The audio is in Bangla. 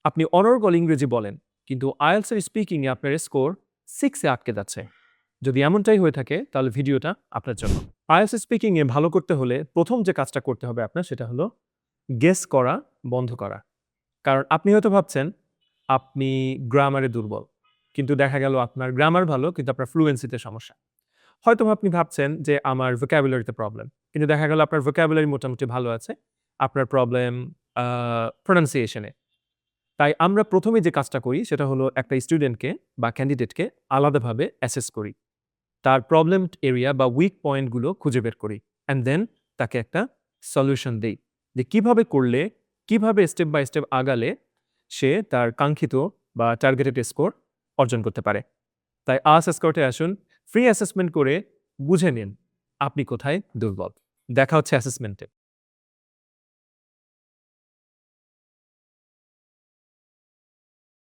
আপনি অনর্গল ইংরেজি বলেন, কিন্তু আইএলটিএস এর স্পিকিং এ আপনার স্কোর 6 এ আটকে যাচ্ছে। যদি এমনটাই হয়ে থাকে তাহলে ভিডিওটা আপনার জন্য। আইএলটিএস স্পিকিং এ ভালো করতে হলে প্রথম যে কাজটা করতে হবে আপনার সেটা হলো গেস করা বন্ধ করা। কারণ আপনি হয়তো ভাবছেন আপনি গ্রামারে দুর্বল। কিন্তু দেখা গেল আপনার গ্রামার ভালো কিন্তু আপনার ফ্লুয়েন্সিতে সমস্যা। হয়তোবা আপনি ভাবছেন যে আমার ভোকাবুলারিতে প্রবলেম। কিন্তু দেখা গেল আপনার ভোকাবুলারি মোটামুটি ভালো আছে। আপনার প্রবলেম আ প্রনান্সিয়েশন এ। তাই আমরা ১ম এ যে কাজটা করি সেটা হলো একটা স্টুডেন্টকে বা ক্যান্ডিডেটকে আলাদাভাবে অ্যাসেস করি। তার প্রবলেম এরিয়া বা উইক পয়েন্ট গুলো খুঁজে বের করি। অ্যান্ড দেন তাকে একটা সলিউশন দেই। যে কিভাবে করলে, কিভাবে স্টেপ বাই স্টেপ আগালে সে তার কাঙ্ক্ষিত বা টার্গেটেড স্কোর অর্জন করতে পারে। তাই আজ এসকর্টে আসুন, ফ্রি অ্যাসেসমেন্ট করে বুঝে নিন আপনি কোথায় দুর্বল। দেখা হচ্ছে অ্যাসেসমেন্টে।